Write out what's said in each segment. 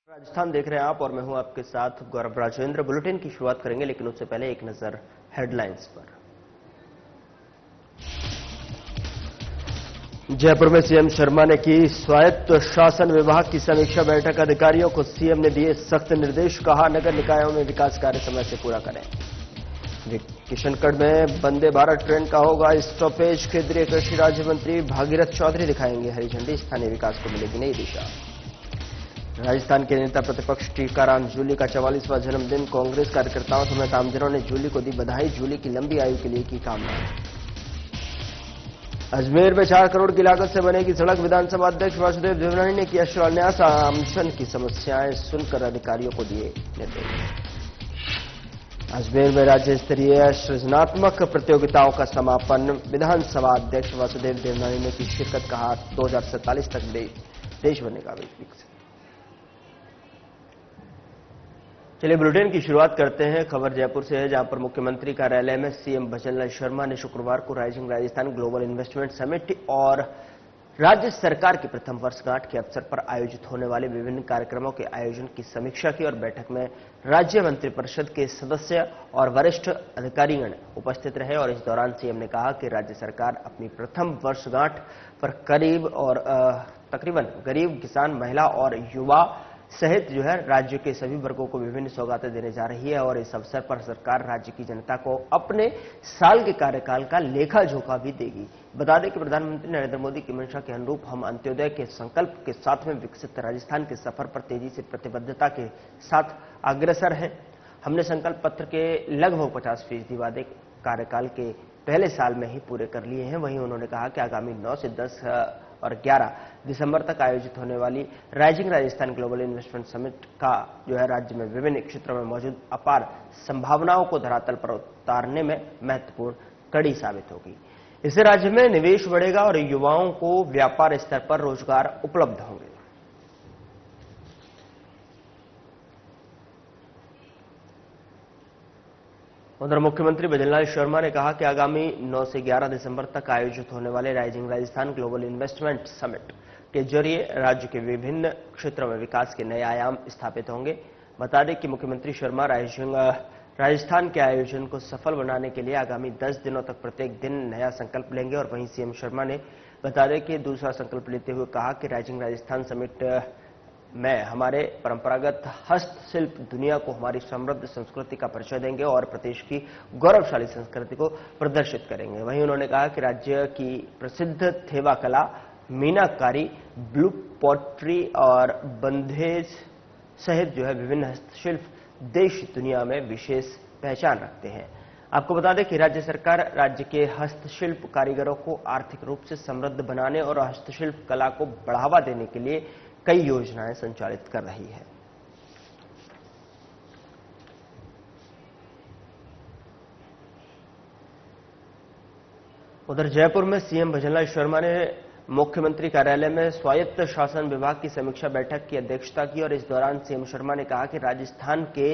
राजस्थान देख रहे हैं आप और मैं हूं आपके साथ गौरव राजेंद्र। बुलेटिन की शुरुआत करेंगे लेकिन उससे पहले एक नजर हेडलाइंस पर। जयपुर में सीएम शर्मा ने की स्वायत्त शासन विभाग की समीक्षा बैठक। अधिकारियों को सीएम ने दिए सख्त निर्देश। कहा नगर निकायों में विकास कार्य समय से पूरा करें। किशनगढ़ में वंदे भारत ट्रेन का होगा स्टॉपेज। केंद्रीय कृषि राज्य मंत्री भागीरथ चौधरी दिखाएंगे हरी झंडी। स्थानीय विकास को मिलेगी नई दिशा। राजस्थान के नेता प्रतिपक्ष टीकाराम जूली का 44वां जन्मदिन। कांग्रेस कार्यकर्ताओं समेत आमजनों ने जूली को दी बधाई। जूली की लंबी आयु के लिए की कामना। अजमेर में 4 करोड़ की लागत से बनेगी सड़क। विधानसभा अध्यक्ष वासुदेव देवनानी ने किया शिलान्यास। आमजन की समस्याएं सुनकर अधिकारियों को दिए निर्देश। अजमेर में राज्य स्तरीय सृजनात्मक प्रतियोगिताओं का समापन। विधानसभा अध्यक्ष वासुदेव देवनानी ने की शिरकत। कहा 2047 तक देश बनेगा विकसित। चलिए बुलेटिन की शुरुआत करते हैं। खबर जयपुर से है, जहां पर मुख्यमंत्री कार्यालय में सीएम भजनलाल शर्मा ने शुक्रवार को rising Rajasthan global investment summit और राज्य सरकार की प्रथम वर्षगांठ के अवसर पर आयोजित होने वाले विभिन्न कार्यक्रमों के आयोजन की समीक्षा की और बैठक में राज्य मंत्रिपरिषद के सदस्य और वरिष्ठ अधिकारीगण उपस्थित रहे। और इस दौरान सीएम ने कहा कि राज्य सरकार अपनी प्रथम वर्षगांठ पर तकरीबन गरीब, किसान, महिला और युवा सहित राज्य के सभी वर्गों को विभिन्न सौगातें देने जा रही है। और इस अवसर पर सरकार राज्य की जनता को अपने साल के कार्यकाल का लेखा जोखा भी देगी। बता दें कि प्रधानमंत्री नरेंद्र मोदी की मंशा के अनुरूप हम अंत्योदय के संकल्प के साथ में विकसित राजस्थान के सफर पर तेजी से प्रतिबद्धता के साथ अग्रसर हैं। हमने संकल्प पत्र के लगभग 50% वादे कार्यकाल के पहले साल में ही पूरे कर लिए हैं। वहीं उन्होंने कहा कि आगामी 9 से 10 और 11 दिसंबर तक आयोजित होने वाली rising Rajasthan global investment summit का राज्य में विभिन्न क्षेत्रों में मौजूद अपार संभावनाओं को धरातल पर उतारने में महत्वपूर्ण कड़ी साबित होगी। इससे राज्य में निवेश बढ़ेगा और युवाओं को व्यापार स्तर पर रोजगार उपलब्ध होंगे। उधर मुख्यमंत्री भजनलाल शर्मा ने कहा कि आगामी 9 से 11 दिसंबर तक आयोजित होने वाले rising Rajasthan global investment summit के जरिए राज्य के विभिन्न क्षेत्रों में विकास के नए आयाम स्थापित होंगे। बता दें कि मुख्यमंत्री शर्मा राइजिंग राजस्थान के आयोजन को सफल बनाने के लिए आगामी 10 दिनों तक प्रत्येक दिन नया संकल्प लेंगे। और वहीं सीएम शर्मा ने बता दें कि दूसरा संकल्प लेते हुए कहा कि राइजिंग राजस्थान समिट में हमारे परंपरागत हस्तशिल्प दुनिया को हमारी समृद्ध संस्कृति का परिचय देंगे और प्रदेश की गौरवशाली संस्कृति को प्रदर्शित करेंगे। वहीं उन्होंने कहा कि राज्य की प्रसिद्ध थेवा कला, मीनाकारी, ब्लू पॉटरी और बंधेज सहित विभिन्न हस्तशिल्प देश दुनिया में विशेष पहचान रखते हैं। आपको बता दें कि राज्य सरकार राज्य के हस्तशिल्प कारीगरों को आर्थिक रूप से समृद्ध बनाने और हस्तशिल्प कला को बढ़ावा देने के लिए कई योजनाएं संचालित कर रही है। उधर जयपुर में सीएम भजनलाल शर्मा ने मुख्यमंत्री कार्यालय में स्वायत्त शासन विभाग की समीक्षा बैठक की अध्यक्षता की। और इस दौरान सीएम शर्मा ने कहा कि राजस्थान के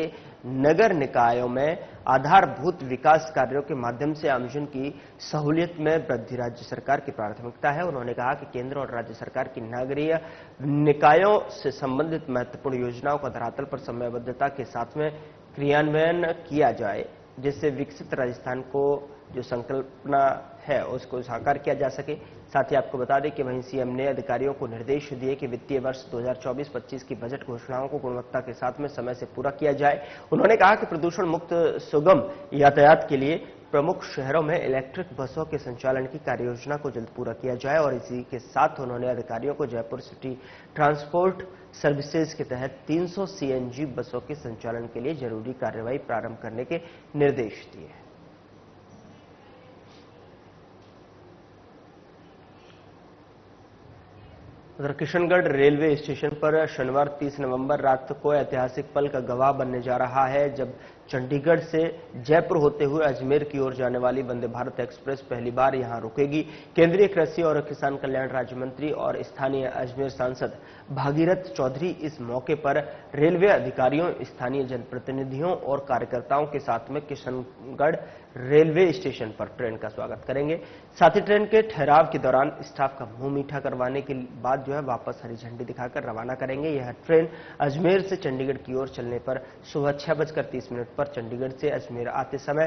नगर निकायों में आधारभूत विकास कार्यों के माध्यम से आमजन की सहूलियत में वृद्धि राज्य सरकार की प्राथमिकता है। उन्होंने कहा कि केंद्र और राज्य सरकार की नगरीय निकायों से संबंधित महत्वपूर्ण योजनाओं का धरातल पर समयबद्धता के साथ में क्रियान्वयन किया जाए, जिससे विकसित राजस्थान को जो संकल्पना है उसको साकार किया जा सके। साथ ही आपको बता दें कि वहीं सीएम ने अधिकारियों को निर्देश दिए कि वित्तीय वर्ष 2024-25 की बजट घोषणाओं को गुणवत्ता के साथ में समय से पूरा किया जाए। उन्होंने कहा कि प्रदूषण मुक्त सुगम यातायात के लिए प्रमुख शहरों में इलेक्ट्रिक बसों के संचालन की कार्ययोजना को जल्द पूरा किया जाए। और इसी के साथ उन्होंने अधिकारियों को जयपुर सिटी ट्रांसपोर्ट सर्विसेज के तहत 300 सीएनजी बसों के संचालन के लिए जरूरी कार्यवाही प्रारंभ करने के निर्देश दिए। उधर किशनगढ़ रेलवे स्टेशन पर शनिवार 30 नवंबर रात को ऐतिहासिक पल का गवाह बनने जा रहा है, जब चंडीगढ़ से जयपुर होते हुए अजमेर की ओर जाने वाली वंदे भारत एक्सप्रेस पहली बार यहां रुकेगी। केंद्रीय कृषि और किसान कल्याण राज्य मंत्री और स्थानीय अजमेर सांसद भागीरथ चौधरी इस मौके पर रेलवे अधिकारियों, स्थानीय जनप्रतिनिधियों और कार्यकर्ताओं के साथ में किशनगढ़ रेलवे स्टेशन पर ट्रेन का स्वागत करेंगे। साथ ही ट्रेन के ठहराव के दौरान स्टाफ का मुंह मीठा करवाने के बाद वापस हरी झंडी दिखाकर रवाना करेंगे। यह ट्रेन अजमेर से चंडीगढ़ की ओर चलने पर सुबह 6:30 पर चंडीगढ़ से अजमेर आते समय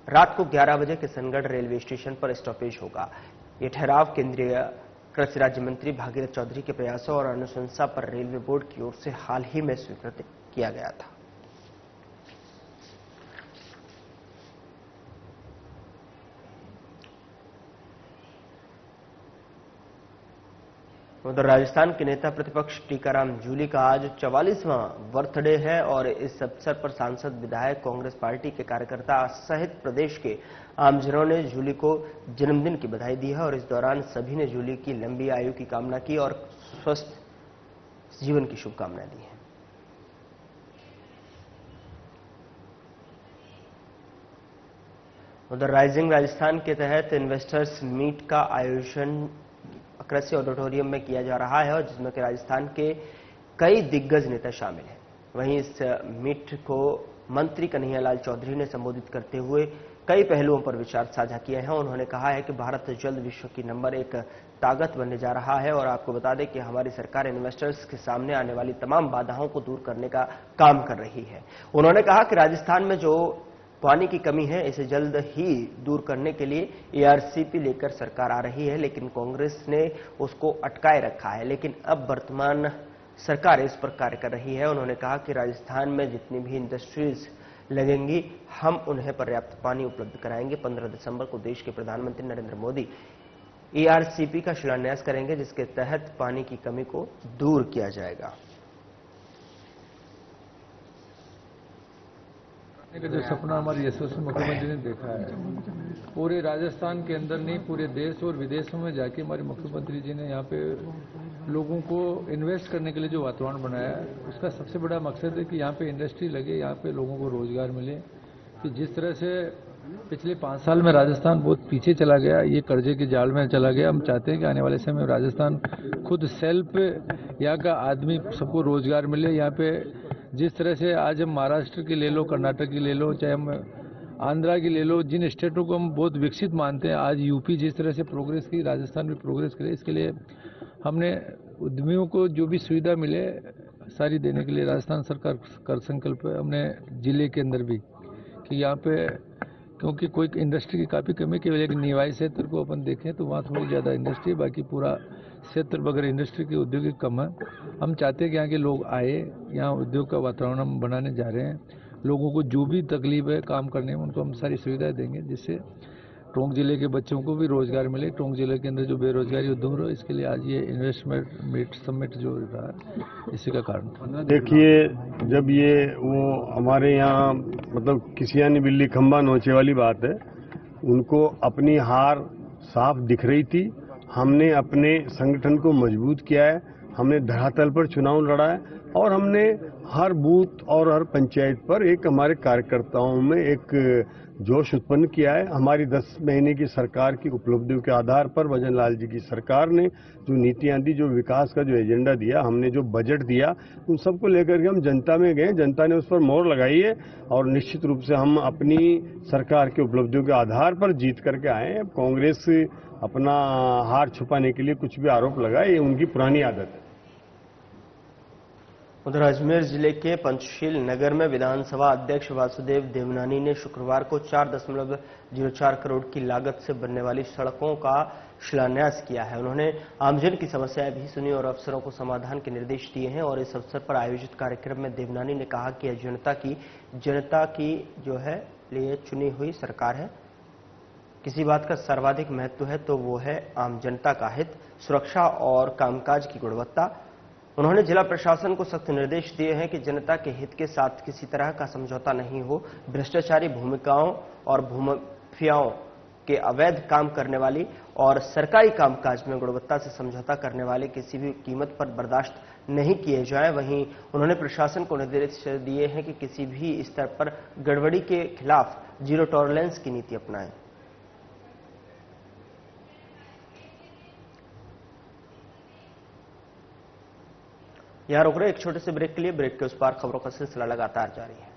रात को 11 बजे किशनगढ़ रेलवे स्टेशन पर स्टॉपेज होगा। यह ठहराव केंद्रीय कृषि राज्य मंत्री भागीरथ चौधरी के प्रयासों और अनुशंसा पर रेलवे बोर्ड की ओर से हाल ही में स्वीकृत किया गया था। उधर राजस्थान के नेता प्रतिपक्ष टीकाराम जूली का आज 44वां बर्थडे है और इस अवसर पर सांसद, विधायक, कांग्रेस पार्टी के कार्यकर्ता सहित प्रदेश के आमजनों ने जूली को जन्मदिन की बधाई दी है और इस दौरान सभी ने जूली की लंबी आयु की कामना की और स्वस्थ जीवन की शुभकामनाएं दी हैं। उधर राइजिंग राजस्थान के तहत इन्वेस्टर्स मीट का आयोजन कृषि ऑडिटोरियम में किया जा रहा है और जिसमें कि राजस्थान के कई दिग्गज नेता शामिल हैं। वहीं इस मीट को मंत्री कन्हैयालाल चौधरी ने संबोधित करते हुए कई पहलुओं पर विचार साझा किए हैं। उन्होंने कहा है कि भारत जल्द विश्व की नंबर 1 ताकत बनने जा रहा है और आपको बता दें कि हमारी सरकार इन्वेस्टर्स के सामने आने वाली तमाम बाधाओं को दूर करने का काम कर रही है। उन्होंने कहा कि राजस्थान में जो पानी की कमी है, इसे जल्द ही दूर करने के लिए एआरसीपी लेकर सरकार आ रही है, लेकिन कांग्रेस ने उसको अटकाए रखा है। लेकिन अब वर्तमान सरकार इस पर कार्य कर रही है। उन्होंने कहा कि राजस्थान में जितनी भी इंडस्ट्रीज लगेंगी, हम उन्हें पर्याप्त पानी उपलब्ध कराएंगे। 15 दिसंबर को देश के प्रधानमंत्री नरेंद्र मोदी एआरसीपी का शिलान्यास करेंगे, जिसके तहत पानी की कमी को दूर किया जाएगा। का जो सपना हमारे यशस्वी मुख्यमंत्री ने देखा है, पूरे राजस्थान के अंदर नहीं, पूरे देश और विदेशों में जाके हमारे मुख्यमंत्री जी ने यहाँ पे लोगों को इन्वेस्ट करने के लिए जो वातावरण बनाया है, उसका सबसे बड़ा मकसद है कि यहाँ पे इंडस्ट्री लगे, यहाँ पे लोगों को रोजगार मिले। कि जिस तरह से पिछले 5 साल में राजस्थान बहुत पीछे चला गया, ये कर्जे के जाल में चला गया, हम चाहते हैं कि आने वाले समय में राजस्थान खुद सेल्फ, यहाँ का आदमी सबको रोजगार मिले। यहाँ पे जिस तरह से आज हम महाराष्ट्र की ले लो, कर्नाटक की ले लो, चाहे हम आंध्रा की ले लो, जिन स्टेटों को हम बहुत विकसित मानते हैं, आज यूपी जिस तरह से प्रोग्रेस की, राजस्थान भी प्रोग्रेस करे। इसके लिए हमने उद्यमियों को जो भी सुविधा मिले सारी देने के लिए राजस्थान सरकार कर संकल्प है। हमने जिले के अंदर भी कि यहाँ पे क्योंकि कोई इंडस्ट्री की काफ़ी कमी केवल एक निवाई क्षेत्र को अपन देखें तो वहाँ थोड़ी ज़्यादा इंडस्ट्री, बाकी पूरा क्षेत्र बगैर इंडस्ट्री की औद्योगिक कम है। हम चाहते हैं कि यहाँ के लोग आए, यहाँ उद्योग का वातावरण हम बनाने जा रहे हैं। लोगों को जो भी तकलीफ है काम करने में, उनको हम सारी सुविधाएं देंगे, जिससे टोंक जिले के बच्चों को भी रोजगार मिले, टोंक जिले के अंदर जो बेरोजगारी दूर हो। इसके लिए आज ये इन्वेस्टमेंट मीट समिट जो रहा है, इसी का कारण। देखिए, जब ये वो हमारे यहाँ मतलब किसी यानी बिल्ली खंबा नोचे वाली बात है, उनको अपनी हार साफ दिख रही थी। हमने अपने संगठन को मजबूत किया है, हमने धरातल पर चुनाव लड़ा है और हमने हर बूथ और हर पंचायत पर एक हमारे कार्यकर्ताओं में एक जोश उत्पन्न किया है। हमारी 10 महीने की सरकार की उपलब्धियों के आधार पर भजन लाल जी की सरकार ने जो नीतियां दी, जो विकास का जो एजेंडा दिया, हमने जो बजट दिया, उन सबको लेकर के हम जनता में गए। जनता ने उस पर मोहर लगाई है और निश्चित रूप से हम अपनी सरकार की उपलब्धियों के आधार पर जीत करके आए हैं। कांग्रेस अपना हार छुपाने के लिए कुछ भी आरोप लगाए, ये उनकी पुरानी आदत है। उधर अजमेर जिले के पंचशील नगर में विधानसभा अध्यक्ष वासुदेव देवनानी ने शुक्रवार को 4.04 करोड़ की लागत से बनने वाली सड़कों का शिलान्यास किया है। उन्होंने आमजन की समस्याएं भी सुनी और अफसरों को समाधान के निर्देश दिए हैं। और इस अवसर पर आयोजित कार्यक्रम में देवनानी ने कहा कि जनता की जो है लिए चुनी हुई सरकार है। किसी बात का सर्वाधिक महत्व है तो वो है आम जनता का हित, सुरक्षा और कामकाज की गुणवत्ता। उन्होंने जिला प्रशासन को सख्त निर्देश दिए हैं कि जनता के हित के साथ किसी तरह का समझौता नहीं हो। भ्रष्टाचारी भूमिकाओं और भूमाफियाओं के अवैध काम करने वाली और सरकारी कामकाज में गुणवत्ता से समझौता करने वाले किसी भी कीमत पर बर्दाश्त नहीं किए जाए। वहीं उन्होंने प्रशासन को निर्देश दिए हैं कि किसी भी स्तर पर गड़बड़ी के खिलाफ जीरो टॉलरेंस की नीति अपनाएं। यहां रुक रहे एक छोटे से ब्रेक के लिए। ब्रेक के उस पार खबरों का सिलसिला लगातार जारी है।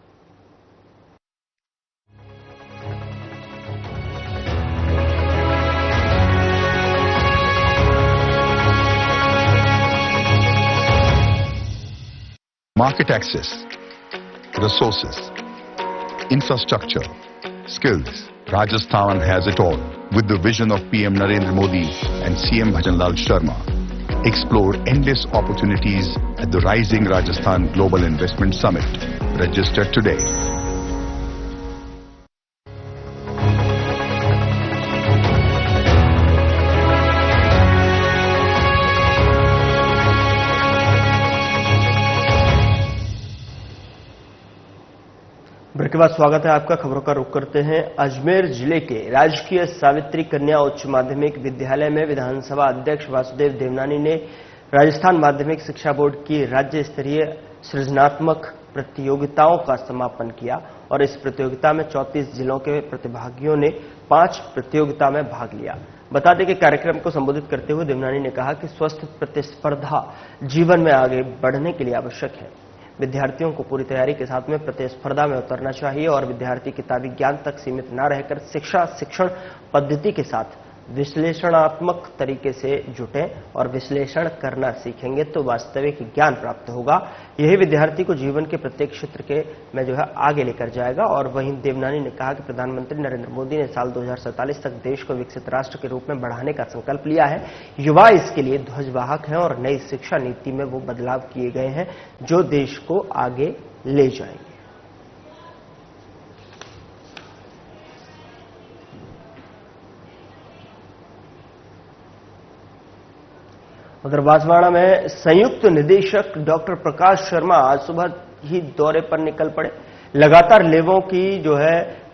Market access, resources, infrastructure, skills. Rajasthan has it all. With the vision of PM Narendra Modi and CM Bhajanlal Sharma, explore endless opportunities at the Rising Rajasthan Global Investment Summit. Register today. Break के बाद स्वागत है आपका। खबरों का रुख करते हैं। अजमेर जिले के राजकीय सावित्री कन्या उच्च माध्यमिक विद्यालय में विधानसभा अध्यक्ष वासुदेव देवनानी ने राजस्थान माध्यमिक शिक्षा बोर्ड की राज्य स्तरीय सृजनात्मक प्रतियोगिताओं का समापन किया और इस प्रतियोगिता में 34 जिलों के प्रतिभागियों ने 5 प्रतियोगिता में भाग लिया। बता दें कि कार्यक्रम को संबोधित करते हुए देवनानी ने कहा कि स्वस्थ प्रतिस्पर्धा जीवन में आगे बढ़ने के लिए आवश्यक है। विद्यार्थियों को पूरी तैयारी के साथ में प्रतिस्पर्धा में उतरना चाहिए और विद्यार्थी किताबी ज्ञान तक सीमित न रहकर शिक्षण पद्धति के साथ विश्लेषणात्मक तरीके से जुटें और विश्लेषण करना सीखेंगे तो वास्तविक ज्ञान प्राप्त होगा। यही विद्यार्थी को जीवन के प्रत्येक क्षेत्र में आगे लेकर जाएगा। और वहीं देवनानी ने कहा कि प्रधानमंत्री नरेंद्र मोदी ने साल 2047 तक देश को विकसित राष्ट्र के रूप में बढ़ाने का संकल्प लिया है। युवा इसके लिए ध्वजवाहक हैं और नई शिक्षा नीति में वो बदलाव किए गए हैं जो देश को आगे ले जाएंगे। उधर बांसवाड़ा में संयुक्त निदेशक डॉक्टर प्रकाश शर्मा आज सुबह ही दौरे पर निकल पड़े। लगातार लेबों की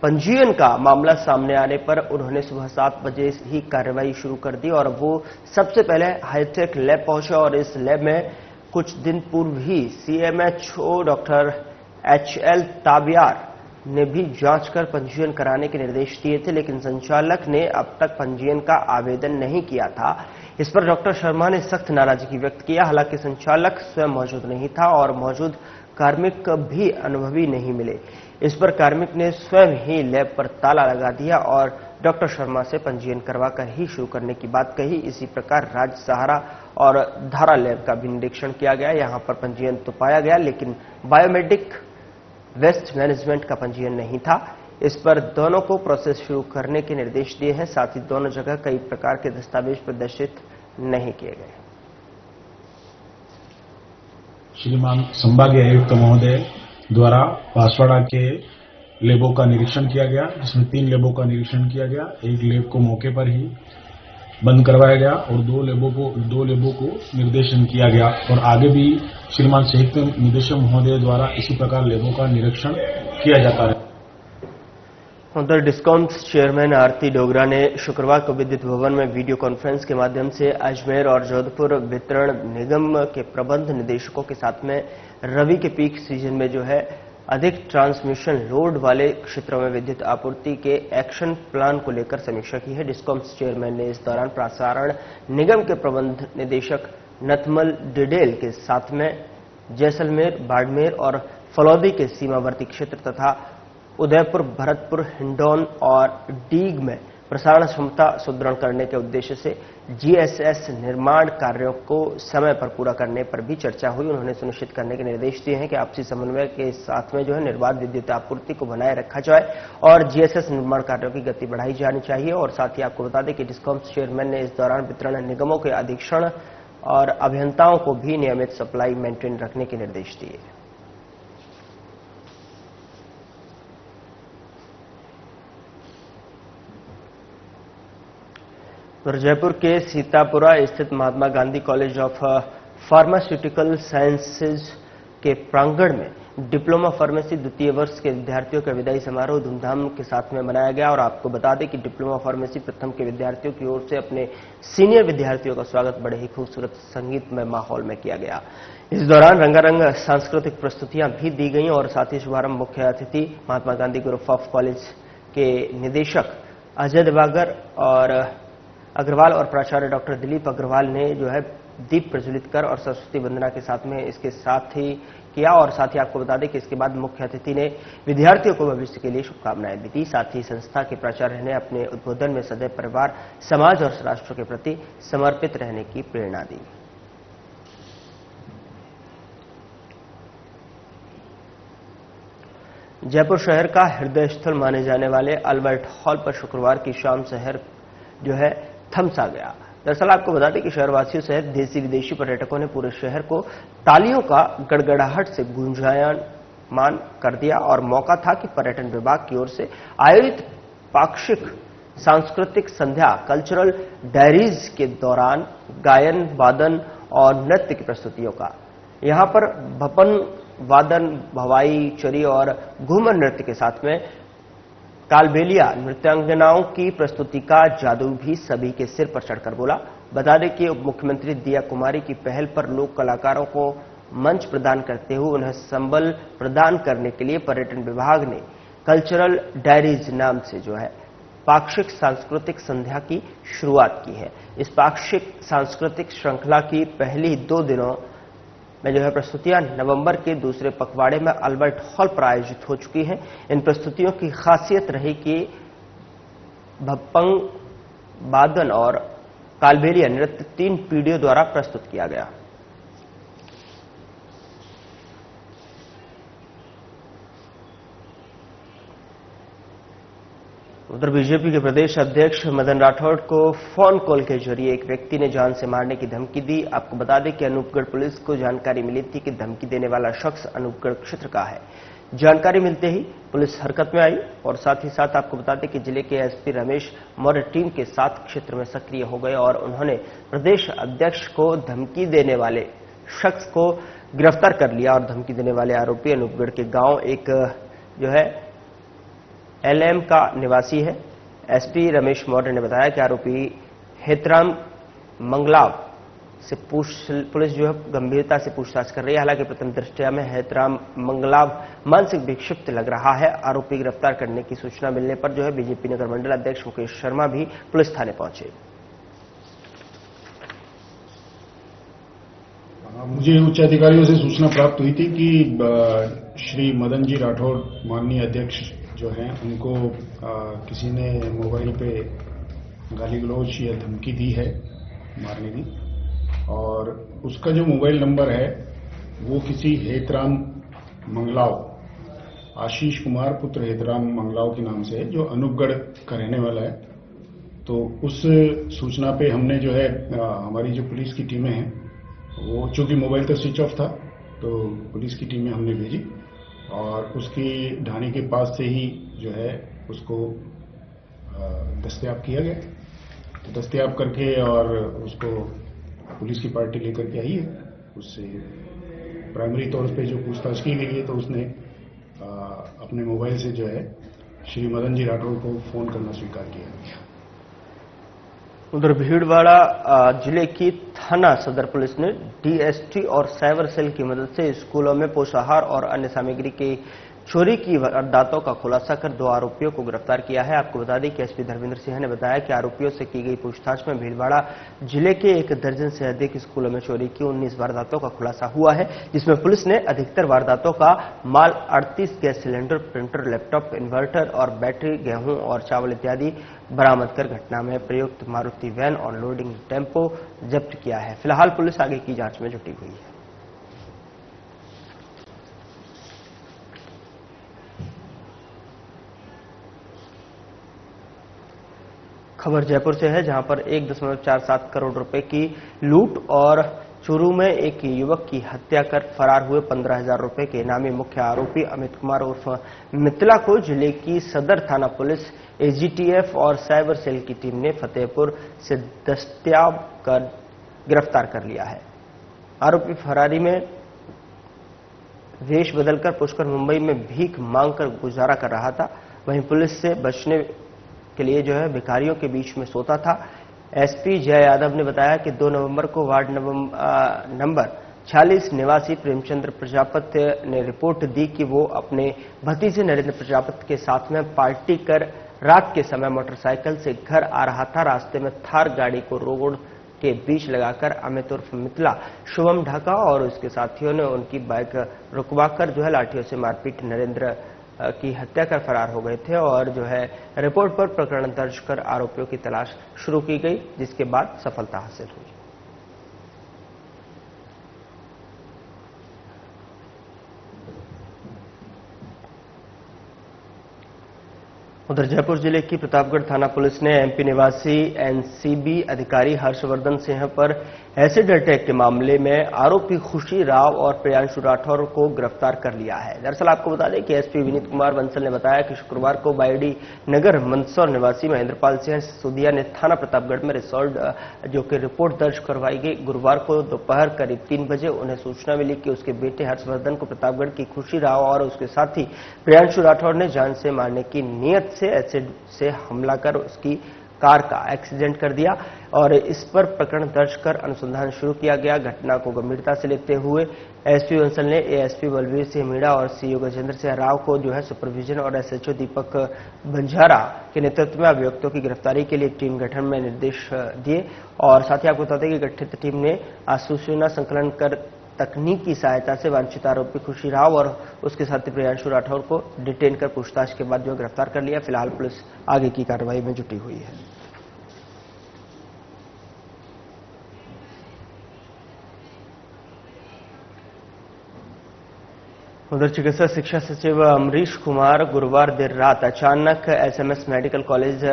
पंजीयन का मामला सामने आने पर उन्होंने सुबह 7 बजे ही कार्रवाई शुरू कर दी और वो सबसे पहले हाईटेक लैब पहुंचे और इस लैब में कुछ दिन पूर्व ही CMHO डॉक्टर HL ताबियार ने भी जांच कर पंजीयन कराने के निर्देश दिए थे, लेकिन संचालक ने अब तक पंजीयन का आवेदन नहीं किया था। इस पर डॉक्टर शर्मा ने सख्त नाराजगी व्यक्त किया। हालांकि संचालक स्वयं मौजूद नहीं था और मौजूद कार्मिक भी अनुभवी नहीं मिले। इस पर कार्मिक ने स्वयं ही लैब पर ताला लगा दिया और डॉक्टर शर्मा से पंजीयन करवाकर ही शुरू करने की बात कही। इसी प्रकार राज्य सहारा और धारा लैब का भी निरीक्षण किया गया। यहां पर पंजीयन तो पाया गया लेकिन बायोमेडिक वेस्ट मैनेजमेंट का पंजीयन नहीं था। इस पर दोनों को प्रोसेस शुरू करने के निर्देश दिए हैं। साथ ही दोनों जगह कई प्रकार के दस्तावेज प्रदर्शित नहीं किए गए। श्रीमान संभागीय आयुक्त महोदय द्वारा बांसवाड़ा के लेबों का निरीक्षण किया गया, जिसमें 3 लेबों का निरीक्षण किया गया। एक लेब को मौके पर ही बंद करवाया गया और 2 लेबों को निर्देशन किया गया और आगे भी श्रीमान संयुक्त निदेशक महोदय द्वारा इसी प्रकार लेबों का निरीक्षण किया जाता है। उधर डिस्कॉम्स चेयरमैन आरती डोगरा ने शुक्रवार को विद्युत भवन में वीडियो कॉन्फ्रेंस के माध्यम से अजमेर और जोधपुर वितरण निगम के प्रबंध निदेशकों के साथ में रबी के पीक सीजन में अधिक ट्रांसमिशन लोड वाले क्षेत्रों में विद्युत आपूर्ति के एक्शन प्लान को लेकर समीक्षा की है। डिस्कॉम्स चेयरमैन ने इस दौरान प्रसारण निगम के प्रबंध निदेशक नथमल डिडेल के साथ में जैसलमेर, बाड़मेर और फलौदी के सीमावर्ती क्षेत्र तथा उदयपुर, भरतपुर, हिंडौन और डीग में प्रसारण क्षमता सुदृढ़ करने के उद्देश्य से GSS निर्माण कार्यों को समय पर पूरा करने पर भी चर्चा हुई। उन्होंने सुनिश्चित करने के निर्देश दिए हैं कि आपसी समन्वय के साथ में निर्बाध विद्युत आपूर्ति को बनाए रखा जाए और GSS निर्माण कार्यों की गति बढ़ाई जानी चाहिए। और साथ ही आपको बता दें कि डिस्कॉम्स चेयरमैन ने इस दौरान वितरण निगमों के अधीक्षण और अभियंताओं को भी नियमित सप्लाई मेंटेन रखने के निर्देश दिए। जयपुर के सीतापुरा स्थित Mahatma Gandhi college of pharmaceutical sciences के प्रांगण में डिप्लोमा फार्मेसी द्वितीय वर्ष के विद्यार्थियों का विदाई समारोह धूमधाम के साथ में मनाया गया। और आपको बता दें कि डिप्लोमा फार्मेसी प्रथम के विद्यार्थियों की ओर से अपने सीनियर विद्यार्थियों का स्वागत बड़े ही खूबसूरत संगीतमय माहौल में किया गया। इस दौरान रंगारंग सांस्कृतिक प्रस्तुतियां भी दी गईं और साथ ही शुभारंभ मुख्य अतिथि Mahatma Gandhi group of college के निदेशक अजय दिवाकर और अग्रवाल और प्राचार्य डॉक्टर दिलीप अग्रवाल ने जो है दीप प्रज्वलित कर और सरस्वती वंदना के साथ में इसके साथ ही किया। और साथ ही आपको बता दें कि इसके बाद मुख्य अतिथि ने विद्यार्थियों को भविष्य के लिए शुभकामनाएं भी दी। साथ ही संस्था के प्राचार्य ने अपने उद्बोधन में सदैव परिवार, समाज और राष्ट्र के प्रति समर्पित रहने की प्रेरणा दी। जयपुर शहर का हृदय स्थल माने जाने वाले अल्बर्ट हॉल पर शुक्रवार की शाम शहर जो है थमसा गया। दरअसल आपको बता दें कि शहरवासियों सहित देशी विदेशी पर्यटकों ने पूरे शहर को तालियों का गड़गड़ाहट से गुंजायमान कर दिया और मौका था कि पर्यटन विभाग की ओर से आयोजित पाक्षिक सांस्कृतिक संध्या कल्चरल डायरीज के दौरान गायन, वादन और नृत्य की प्रस्तुतियों का। यहां पर भपन वादन, भवाई, चरी और घूमर नृत्य के साथ में कालबेलिया नृत्यांगनाओं की प्रस्तुति का जादू भी सभी के सिर पर चढ़कर बोला। बता दें कि उप मुख्यमंत्री दिया कुमारी की पहल पर लोक कलाकारों को मंच प्रदान करते हुए उन्हें संबल प्रदान करने के लिए पर्यटन विभाग ने कल्चरल डायरीज नाम से जो है पाक्षिक सांस्कृतिक संध्या की शुरुआत की है। इस पाक्षिक सांस्कृतिक श्रृंखला की पहली 2 दिनों में जो है प्रस्तुतियां नवंबर के दूसरे पखवाड़े में अल्बर्ट हॉल पर आयोजित हो चुकी हैं। इन प्रस्तुतियों की खासियत रही कि भपंग, वादन और कालबेलिया नृत्य 3 पीढ़ियों द्वारा प्रस्तुत किया गया। उधर बीजेपी के प्रदेश अध्यक्ष मदन राठौड़ को फोन कॉल के जरिए एक व्यक्ति ने जान से मारने की धमकी दी। आपको बता दें कि अनूपगढ़ पुलिस को जानकारी मिली थी कि धमकी देने वाला शख्स अनूपगढ़ क्षेत्र का है। जानकारी मिलते ही पुलिस हरकत में आई और साथ ही साथ आपको बता दें कि जिले के एसपी रमेश मौर्य टीम के साथ क्षेत्र में सक्रिय हो गए और उन्होंने प्रदेश अध्यक्ष को धमकी देने वाले शख्स को गिरफ्तार कर लिया। और धमकी देने वाले आरोपी अनूपगढ़ के गांव एक जो है एलएम का निवासी है। एसपी रमेश मौर्य ने बताया कि आरोपी हेतराम मंगलाव से पुलिस जो है गंभीरता से पूछताछ कर रही है। हालांकि प्रथम दृष्टया में हेतराम मंगलाव मानसिक विक्षिप्त लग रहा है। आरोपी गिरफ्तार करने की सूचना मिलने पर जो है बीजेपी नगर मंडल अध्यक्ष मुकेश शर्मा भी पुलिस थाने पहुंचे। मुझे उच्च अधिकारियों से सूचना प्राप्त हुई थी कि श्री मदन जी राठौड़ माननीय अध्यक्ष जो हैं उनको किसी ने मोबाइल पे गाली गलौज या धमकी दी है मारने की, और उसका जो मोबाइल नंबर है वो किसी हेतराम मंगलाव, आशीष कुमार पुत्र हेतराम मंगलाव के नाम से है, जो अनूपगढ़ का रहने वाला है। तो उस सूचना पे हमने जो है हमारी जो पुलिस की टीमें हैं वो, चूंकि मोबाइल तो स्विच ऑफ था, तो पुलिस की टीमें हमने भेजी और उसकी ढाणी के पास से ही जो है उसको दस्तयाब किया गया। तो दस्तयाब करके और उसको पुलिस की पार्टी लेकर के आई है। उससे प्राइमरी तौर पे जो पूछताछ की गई है तो उसने अपने मोबाइल से जो है श्री मदन जी राठौड़ को फोन करना स्वीकार किया। उधर भीलवाड़ा जिले की थाना सदर पुलिस ने डीएसटी और साइबर सेल की मदद से स्कूलों में पोषाहार और अन्य सामग्री की चोरी की वारदातों का खुलासा कर 2 आरोपियों को गिरफ्तार किया है। आपको बता दें कि एसपी धर्मेंद्र सिंह ने बताया कि आरोपियों से की गई पूछताछ में भीलवाड़ा जिले के 1 दर्जन से अधिक स्कूलों में चोरी की 19 वारदातों का खुलासा हुआ है, जिसमें पुलिस ने अधिकतर वारदातों का माल 38 gas cylinder, printer, laptop, inverter और बैटरी, गेहूं और चावल इत्यादि बरामद कर घटना में प्रयुक्त मारुति वैन और लोडिंग टेम्पो जब्त किया है। फिलहाल पुलिस आगे की जांच में जुटी हुई है। खबर जयपुर से है, जहां पर 1.47 करोड़ रुपए की लूट और चूरू में एक युवक की हत्या कर फरार हुए 15,000 रुपए के इनामी मुख्य आरोपी अमित कुमार उर्फ मित्तला को जिले की सदर थाना पुलिस, एजीटीएफ और साइबर सेल की टीम ने फतेहपुर से दस्तयाब कर गिरफ्तार कर लिया है। आरोपी फरारी में वेश बदलकर पुष्कर मुंबई में भीख मांगकर गुजारा कर रहा था। वहीं पुलिस से बचने के लिए जो है भिखारियों के बीच में सोता था। एसपी जय यादव ने बताया कि 2 नवंबर को वार्ड नंबर 46 निवासी प्रेमचंद्र प्रजापति ने रिपोर्ट दी कि वो अपने भतीजे नरेंद्र प्रजापति के साथ में पार्टी कर रात के समय मोटरसाइकिल से घर आ रहा था। रास्ते में थार गाड़ी को रोड के बीच लगाकर अमित उर्फ मिथिला, शुभम ढाका और उसके साथियों ने उनकी बाइक रुकवाकर जो है लाठियों से मारपीट नरेंद्र की हत्या कर फरार हो गए थे और जो है रिपोर्ट पर प्रकरण दर्ज कर आरोपियों की तलाश शुरू की गई, जिसके बाद सफलता हासिल हुई। उधर जयपुर जिले की प्रतापगढ़ थाना पुलिस ने एमपी निवासी एनसीबी अधिकारी हर्षवर्धन सिंह पर एसिड अटैक के मामले में आरोपी खुशी राव और प्रियांशु राठौर को गिरफ्तार कर लिया है। दरअसल आपको बता दें कि एसपी विनीत कुमार बंसल ने बताया कि शुक्रवार को बायडी नगर मंदसौर निवासी महेंद्रपाल सिंह सिसोदिया ने थाना प्रतापगढ़ में रिसोर्ट जो कि रिपोर्ट दर्ज करवाई गई। गुरुवार को दोपहर करीब 3 बजे उन्हें सूचना मिली कि उसके बेटे हर्षवर्धन को प्रतापगढ़ की खुशी राव और उसके साथी प्रियांशु राठौर ने जान से मारने की नीयत से एसिड से हमला कर उसकी कार का एक्सीडेंट कर दिया और इस पर प्रकरण दर्ज कर अनुसंधान शुरू किया गया। घटना को गंभीरता से लेते हुए एसपी बंसल ने एएसपी बलवीर सिंह मीणा और सीओ गजेंद्र सिंह राव को जो है सुपरविजन और एसएचओ दीपक बंजारा के नेतृत्व में अभियुक्तों की गिरफ्तारी के लिए टीम गठन में निर्देश दिए और साथ ही आपको बता दें कि गठित टीम ने सूचना संकलन कर तकनीकी सहायता से वांछित आरोपी खुशी राव और उसके साथी प्रियांशु राठौर को डिटेन कर पूछताछ के बाद जो गिरफ्तार कर लिया। फिलहाल पुलिस आगे की कार्रवाई में जुटी हुई है। उधर चिकित्सा शिक्षा सचिव अमरीश कुमार गुरुवार देर रात अचानक एसएमएस मेडिकल कॉलेज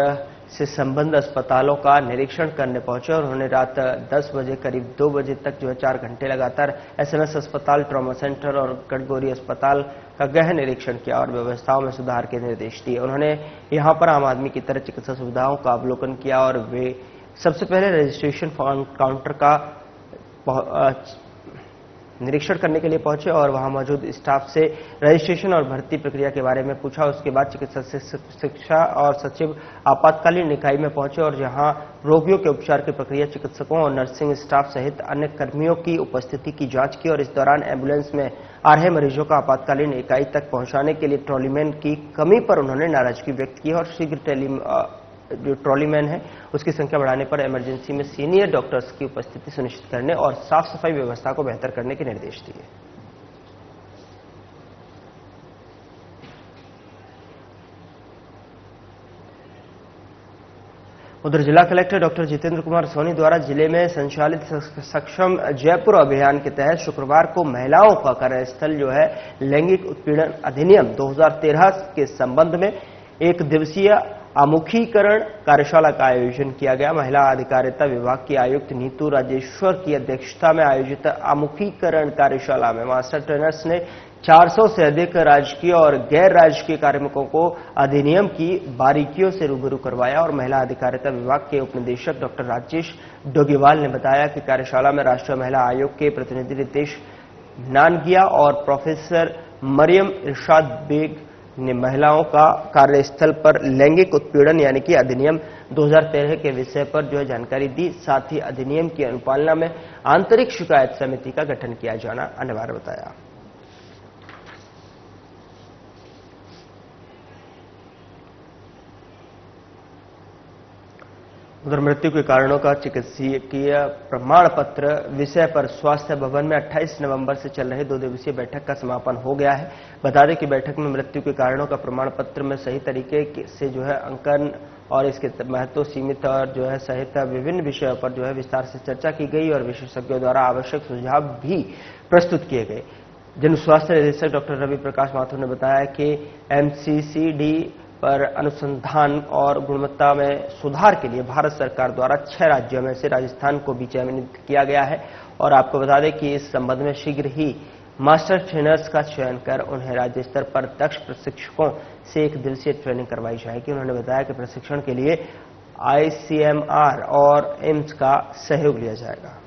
से संबद्ध अस्पतालों का निरीक्षण करने पहुंचे और उन्होंने रात 10 बजे करीब 2 बजे तक जो है 4 घंटे लगातार एसएमएस अस्पताल, ट्रॉमा सेंटर और गडगोरी अस्पताल का गहन निरीक्षण किया और व्यवस्थाओं में सुधार के निर्देश दिए। उन्होंने यहां पर आम आदमी की तरह चिकित्सा सुविधाओं का अवलोकन किया और वे सबसे पहले रजिस्ट्रेशन काउंटर का निरीक्षण करने के लिए पहुंचे और वहां मौजूद स्टाफ से रजिस्ट्रेशन और भर्ती प्रक्रिया के बारे में पूछा। उसके बाद चिकित्सा शिक्षा और सचिव आपातकालीन इकाई में पहुंचे और जहां रोगियों के उपचार की प्रक्रिया, चिकित्सकों और नर्सिंग स्टाफ सहित अन्य कर्मियों की उपस्थिति की जांच की और इस दौरान एम्बुलेंस में आ रहे मरीजों का आपातकालीन इकाई तक पहुंचाने के लिए ट्रॉलीमैन की कमी पर उन्होंने नाराजगी व्यक्त की और शीघ्र जो ट्रॉलीमैन है उसकी संख्या बढ़ाने पर इमरजेंसी में सीनियर डॉक्टर्स की उपस्थिति सुनिश्चित करने और साफ सफाई व्यवस्था को बेहतर करने के निर्देश दिए। उधर जिला कलेक्टर डॉक्टर जितेंद्र कुमार सोनी द्वारा जिले में संचालित सक्षम जयपुर अभियान के तहत शुक्रवार को महिलाओं का कार्यस्थल जो है लैंगिक उत्पीड़न अधिनियम 2013 के संबंध में 1 दिवसीय आमुखीकरण कार्यशाला का आयोजन किया गया। महिला अधिकारिता विभाग की आयुक्त नीतू राजेश्वर की अध्यक्षता में आयोजित आमुखीकरण कार्यशाला में मास्टर ट्रेनर्स ने 400 से अधिक राजकीय और गैर राजकीय कार्मिकों को अधिनियम की बारीकियों से रूबरू करवाया और महिला अधिकारिता विभाग के उपनिदेशक डॉक्टर राजेश डोगेवाल ने बताया कि कार्यशाला में राष्ट्रीय महिला आयोग के प्रतिनिधि रितेश नानगिया और प्रोफेसर मरियम इरशाद बेग ने महिलाओं का कार्यस्थल पर लैंगिक उत्पीड़न यानी कि अधिनियम 2013 के विषय पर जो है जानकारी दी। साथ ही अधिनियम की अनुपालना में आंतरिक शिकायत समिति का गठन किया जाना अनिवार्य बताया। उधर मृत्यु के कारणों का चिकित्सकीय प्रमाण पत्र विषय पर स्वास्थ्य भवन में 28 नवंबर से चल रही 2 दिवसीय बैठक का समापन हो गया है। बता दें कि बैठक में मृत्यु के कारणों का प्रमाण पत्र में सही तरीके से जो है अंकन और इसके महत्व सीमित और जो है सहित विभिन्न विषयों पर जो है विस्तार से चर्चा की गई और विशेषज्ञों द्वारा आवश्यक सुझाव भी प्रस्तुत किए गए। जन स्वास्थ्य निदेशक डॉक्टर रवि प्रकाश माथुर ने बताया कि एमसीसीडी पर अनुसंधान और गुणवत्ता में सुधार के लिए भारत सरकार द्वारा 6 राज्यों में से राजस्थान को भी चयनित किया गया है और आपको बता दें कि इस संबंध में शीघ्र ही मास्टर ट्रेनर्स का चयन कर उन्हें राज्य स्तर पर दक्ष प्रशिक्षकों से 1 दिवसीय ट्रेनिंग करवाई जाएगी। उन्होंने बताया कि प्रशिक्षण के लिए आईसीएमआर और एम्स का सहयोग लिया जाएगा।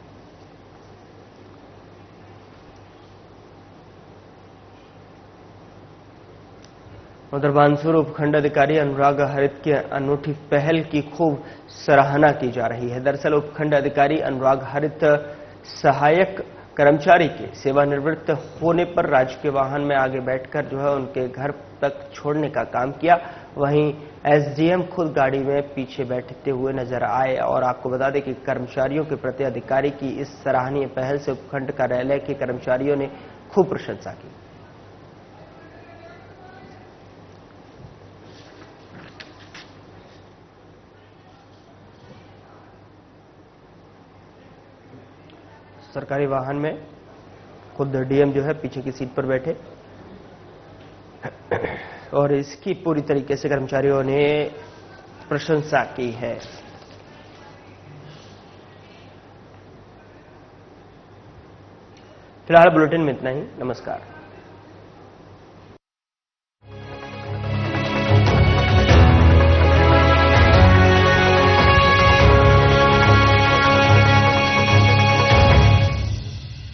उधर बानसूर उपखंड अधिकारी अनुराग हरित की अनूठी पहल की खूब सराहना की जा रही है। दरअसल उपखंड अधिकारी अनुराग हरित सहायक कर्मचारी के सेवानिवृत्त होने पर राजकीय वाहन में आगे बैठकर जो है उनके घर तक छोड़ने का काम किया। वहीं एसडीएम खुद गाड़ी में पीछे बैठते हुए नजर आए। और आपको बता दें कि कर्मचारियों के प्रति अधिकारी की इस सराहनीय पहल से उपखंड कार्यालय के कर्मचारियों ने खूब प्रशंसा की। सरकारी वाहन में खुद डीएम जो है पीछे की सीट पर बैठे और इसकी पूरी तरीके से कर्मचारियों ने प्रशंसा की है। फिलहाल बुलेटिन में इतना ही। नमस्कार।